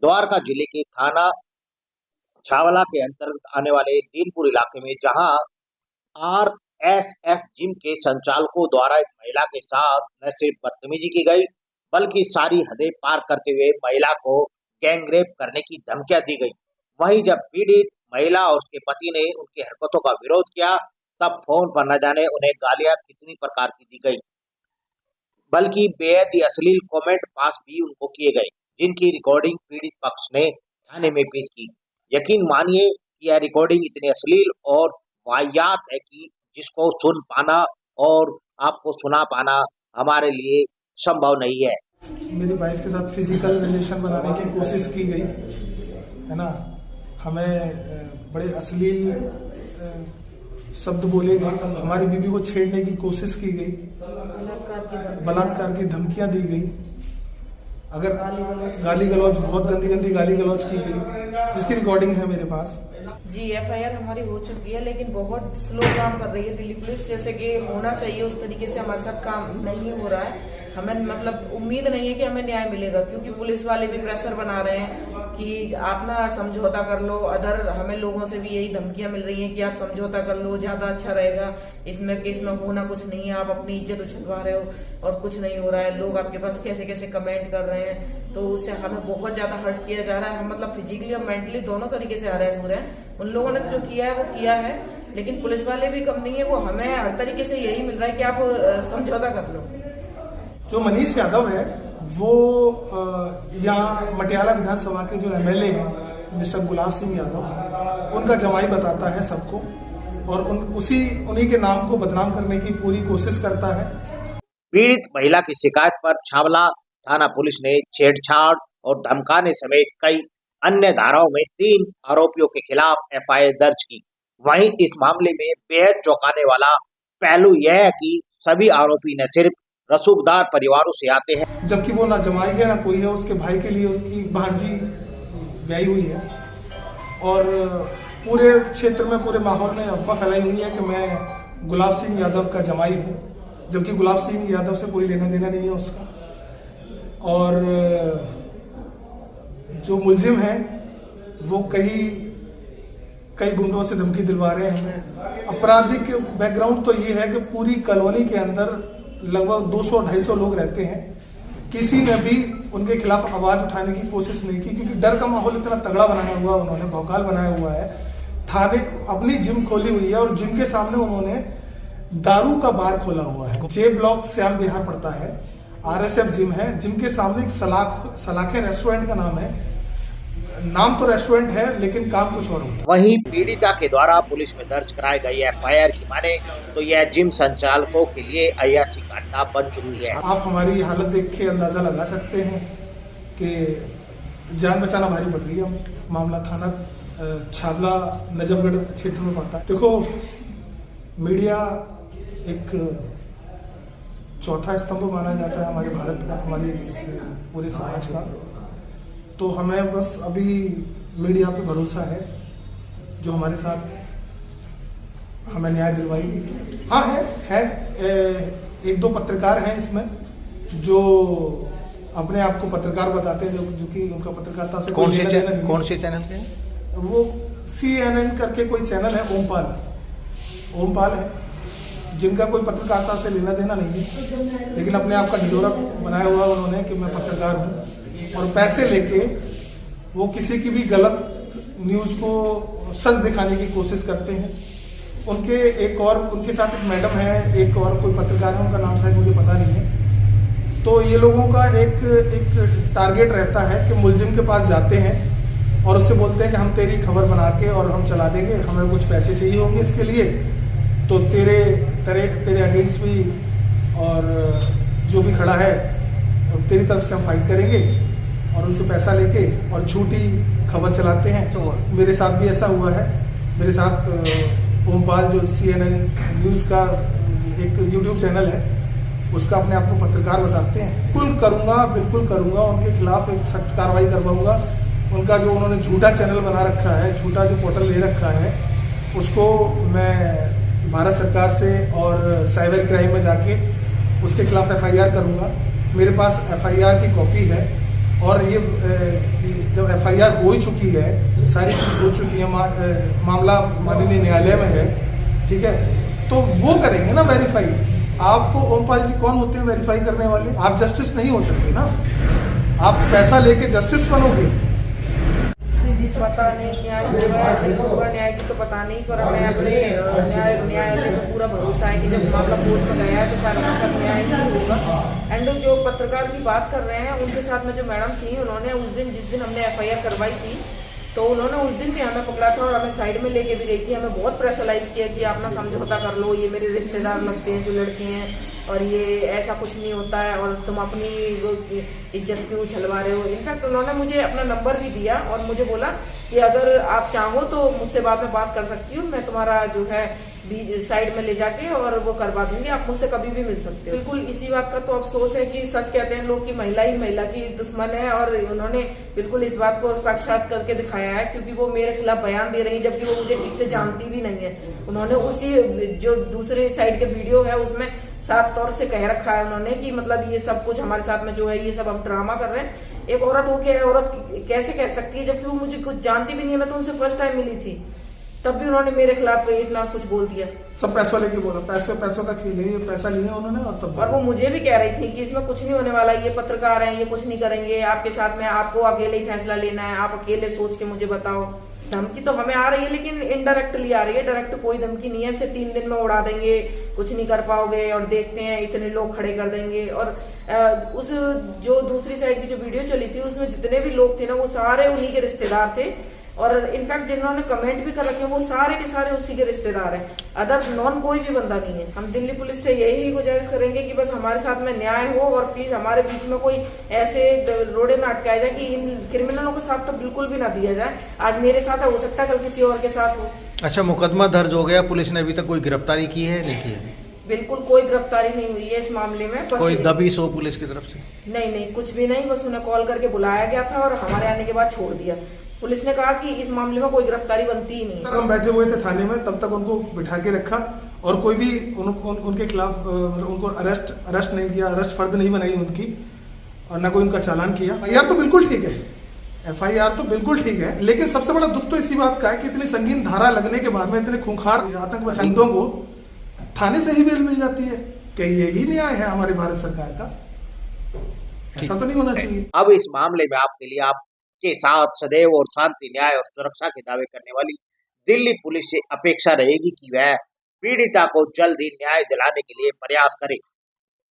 द्वारका जिले के थाना छावला के अंतर्गत आने वाले दीनपुर इलाके में जहां आरएसएफ जिम के संचालकों द्वारा एक महिला के साथ न सिर्फ बदतमीजी की गई बल्कि सारी हदें पार करते हुए महिला को गैंगरेप करने की धमकियां दी गई। वहीं जब पीड़ित महिला और उसके पति ने उनकी हरकतों का विरोध किया तब फोन पर न जाने उन्हें गालियां कितनी प्रकार की दी गई, बल्कि बेहद ही अश्लील कमेंट पास भी उनको किए गए, जिनकी रिकॉर्डिंग पीड़ित पक्ष ने थाने में पेश की। यकीन मानिए कि यह रिकॉर्डिंग इतनी अश्लील और वाहियात है कि जिसको सुन पाना और आपको सुना पाना हमारे लिए संभव नहीं है। मेरी वाइफ के साथ फिजिकल रिलेशन बनाने की कोशिश की गई है ना। हमें बड़े अश्लील शब्द बोले गए, हमारी बीवी को छेड़ने की कोशिश की गई, बलात्कार की धमकियां दी गई, अगर गाली गलौज, बहुत गंदी गंदी गाली गलौज की गई, जिसकी रिकॉर्डिंग है मेरे पास। जी एफआईआर हमारी हो चुकी है, लेकिन बहुत स्लो काम कर रही है दिल्ली पुलिस। जैसे कि होना चाहिए उस तरीके से हमारे साथ काम नहीं हो रहा है। हमें मतलब उम्मीद नहीं है कि हमें न्याय मिलेगा, क्योंकि पुलिस वाले भी प्रेशर बना रहे हैं कि आप ना समझौता कर लो। अदर हमें लोगों से भी यही धमकियां मिल रही हैं कि आप समझौता कर लो, ज्यादा अच्छा रहेगा, इसमें केस में होना कुछ नहीं है, आप अपनी इज्जत उछलवा रहे हो और कुछ नहीं हो रहा है। लोग आपके पास कैसे कैसे कमेंट कर रहे हैं, तो उससे हमें बहुत ज्यादा हर्ट किया जा रहा है। हम मतलब फिजिकली और मेंटली दोनों तरीके से हरास हो रहे हैं। उन लोगों ने तो जो किया है वो किया है, लेकिन पुलिस वाले भी कम नहीं है, वो हमें हर तरीके से यही मिल रहा है कि आप समझौता कर लो। जो मनीष यादव है वो यहाँ मटियाला विधानसभा के जो एमएलए हैं मिस्टर गुलाब सिंह यादव, उनका जमाई बताता है सबको और उन्हीं के नाम को बदनाम करने की पूरी कोशिश करता है। पीड़ित महिला की शिकायत पर छावला थाना पुलिस ने छेड़छाड़ और धमकाने समेत कई अन्य धाराओं में 3 आरोपियों के खिलाफ एफआईआर दर्ज की। वहीं इस मामले में बेहद चौंकाने वाला पहलू यह है कि सभी आरोपी न सिर्फ रसूखदार परिवारों से आते हैं, जबकि वो ना जमाई है ना कोई है। उसके भाई के लिए उसकी भांजी ब्याही हुई है और पूरे क्षेत्र में, पूरे माहौल में अफवाह फैलाई हुई है कि मैं गुलाब सिंह यादव का जमाई हूँ, जबकि गुलाब सिंह यादव से कोई लेना देना नहीं है उसका। और जो मुलजिम है वो कई गुंडों से धमकी दिलवा रहे हैं। आपराधिक बैकग्राउंड तो ये है कि पूरी कॉलोनी के अंदर लगभग 200-250 लोग रहते हैं। किसी ने भी उनके खिलाफ आवाज उठाने की कोशिश नहीं की, क्योंकि डर का माहौल इतना तगड़ा बनाया हुआ उन्होंने, भौकाल बनाया हुआ है। थाने अपनी जिम खोली हुई है और जिम के सामने उन्होंने दारू का बार खोला हुआ है। जे ब्लॉक श्याम विहार पड़ता है, आरएसएफ जिम है। जिम के सामने एक सलाखे रेस्टोरेंट का नाम है। नाम तो रेस्टोरेंट है लेकिन काम कुछ और होता है। वहीं पीड़िता के द्वारा पुलिस में दर्ज कराई गई एफआईआर की माने तो यह जिम संचालकों के लिए अय्यासी घटना बन चुकी है। आप हमारी हालत देख के अंदाजा लगा सकते हैं कि जान बचाना भारी पड़ रही है। मामला थाना छावला नजफगढ़ क्षेत्र में पड़ता है। देखो, मीडिया एक चौथा स्तंभ माना जाता है हमारे भारत का, हमारे इस पूरे समाज का। तो हमें बस अभी मीडिया पे भरोसा है जो हमारे साथ हमें न्याय दिलवाएगी। हाँ है 1-2 पत्रकार हैं इसमें जो अपने आप को पत्रकार बताते हैं, जो कि उनका पत्रकारिता से कौन से चैनल के? वो CNN करके कोई चैनल है, ओमपाल है, जिनका कोई पत्रकारिता से लेना देना नहीं है, लेकिन अपने आप का ढिढोरा बनाया हुआ उन्होंने कि मैं पत्रकार हूँ। और पैसे लेके वो किसी की भी गलत न्यूज़ को सच दिखाने की कोशिश करते हैं। उनके साथ एक मैडम है, एक और कोई पत्रकार है, उनका नाम शायद मुझे पता नहीं है। तो ये लोगों का एक टारगेट रहता है कि मुलजिम के पास जाते हैं और उससे बोलते हैं कि हम तेरी खबर बना के और हम चला देंगे, हमें कुछ पैसे चाहिए होंगे इसके लिए, तो तेरे अगेंस्ट भी और जो भी खड़ा है तेरी तरफ से हम फाइट करेंगे, और उनसे पैसा लेके और झूठी खबर चलाते हैं। तो मेरे साथ भी ऐसा हुआ है। मेरे साथ ओमपाल जो CNN न्यूज़ का एक YouTube चैनल है, उसका अपने आप को पत्रकार बताते हैं। बिल्कुल करूँगा, उनके खिलाफ एक सख्त कार्रवाई करवाऊँगा। उनका जो उन्होंने झूठा चैनल बना रखा है, झूठा जो पोर्टल ले रखा है, उसको मैं भारत सरकार से और साइबर क्राइम में जाके उसके खिलाफ FIR करूँगा। मेरे पास FIR की कॉपी है और ये जब FIR हो ही चुकी है, सारी चीज़ हो चुकी है, मामला माननीय न्यायालय में है, ठीक है, तो वो करेंगे ना वेरीफाई। आपको ओमपाल जी कौन होते हैं वेरीफाई करने वाले? आप जस्टिस नहीं हो सकते ना, आप पैसा लेके जस्टिस बनोगे। पता नहीं न्याय होगा नहीं होगा, न्याय की तो पता नहीं, पर हमें अपने न्यायालय को पूरा भरोसा है कि जब मामला कोर्ट में गया है तो सारा का सब न्याय ही होगा। एंड जो पत्रकार की बात कर रहे हैं उनके साथ में जो मैडम थी, उन्होंने उस दिन जिस दिन हमने FIR करवाई थी तो उन्होंने उस दिन भी हमें पकड़ा था और हमें साइड में लेके भी गई थी, हमें बहुत प्रेशराइज किया कि आप ना समझौता कर लो, ये मेरे रिश्तेदार लगते हैं जो लड़के हैं और ये ऐसा कुछ नहीं होता है और तुम अपनी इज्जत क्यों छलवा रहे हो। इनफैक्ट उन्होंने मुझे अपना नंबर भी दिया और मुझे बोला कि अगर आप चाहो तो मुझसे बाद में बात कर सकती हूँ, मैं तुम्हारा जो है साइड में ले जाके और वो करवा दूंगी, आप मुझसे कभी भी मिल सकते हो। बिल्कुल इसी बात का तो अफसोस है कि सच कहते हैं लोग कि महिला ही महिला की दुश्मन है, और उन्होंने बिल्कुल इस बात को साक्षात करके दिखाया है, क्योंकि वो मेरे खिलाफ बयान दे रही है जबकि वो मुझे ठीक से जानती भी नहीं है। उन्होंने उसी जो दूसरे साइड के वीडियो है उसमें साफ तौर से कह रखा है उन्होंने कि मतलब ये सब कुछ हमारे साथ में जो है ये सब हम ड्रामा कर रहे हैं। एक औरत होके औरत कैसे कह सकती है जबकि वो मुझे कुछ जानती भी नहीं है, मैं तो उनसे फर्स्ट टाइम मिली थी, तब भी उन्होंने मेरे खिलाफ इतना कुछ बोल दिया। सब पैसों लेके बोला, पैसों का खेल है, ये पैसा लिया उन्होंने और तब। और वो मुझे भी कह रही थी कि इसमें कुछ नहीं होने वाला, ये पत्रकार हैं, ये कुछ नहीं करेंगे आपके साथ में, आपको अकेले ही फैसला लेना है, आप अकेले सोच के मुझे बताओ। धमकी तो हमें आ रही है लेकिन इनडायरेक्टली आ रही है, डायरेक्ट कोई धमकी नहीं है। सिर्फ 3 दिन में उड़ा देंगे, कुछ नहीं कर पाओगे और देखते हैं इतने लोग खड़े कर देंगे। और उस जो दूसरी साइड की जो वीडियो चली थी उसमें जितने भी लोग थे ना वो सारे उन्हीं के रिश्तेदार थे, और इनफैक्ट जिन्होंने कमेंट भी कर रखे हैं वो सारे के सारे उसी के रिश्तेदार हैं, अदर नॉन कोई भी बंदा नहीं है। हम दिल्ली पुलिस से यही गुजारिश करेंगे कि बस हमारे साथ में न्याय हो और प्लीज हमारे बीच में कोई ऐसे रोड़े में अटकाया जाए कि इन क्रिमिनलों के साथ तो बिल्कुल भी ना दिया जाए। आज मेरे साथ हो सकता है कल किसी और के साथ हो। अच्छा, मुकदमा दर्ज हो गया, पुलिस ने अभी तक कोई गिरफ्तारी की है नहीं की है? बिल्कुल कोई गिरफ्तारी नहीं हुई है इस मामले में। बस कोई दबिश हो पुलिस की तरफ से? नहीं, कुछ भी नहीं, बस उन्हें कॉल करके बुलाया गया था और हमारे आने के बाद छोड़ दिया। पुलिस ने कहा कि इस मामले में कोई गिरफ्तारी बनती ही नहीं। हम बैठे हुए थे थाने में, तब तक उनको बिठा के रखा और कोई भी उनके खिलाफ मतलब उनको अरेस्ट नहीं किया, अरेस्ट फर्द नहीं बनाई उनकी, और ना कोई उनका चालान किया। FIR तो बिल्कुल ठीक है, FIR तो बिल्कुल ठीक है, लेकिन सबसे बड़ा दुख तो इसी बात का है कि इतनी संगीन धारा लगने के बाद में इतने खूंखार आतंकवादी को थाने से ही बेल मिल जाती है। क्या यही न्याय है हमारी भारत सरकार का? ऐसा तो नहीं होना चाहिए। अब इस मामले में आपके लिए आपके साथ सदैव और शांति, न्याय और सुरक्षा के दावे करने वाली दिल्ली पुलिस से अपेक्षा रहेगी कि वह पीड़िता को जल्द ही न्याय दिलाने के लिए प्रयास करे।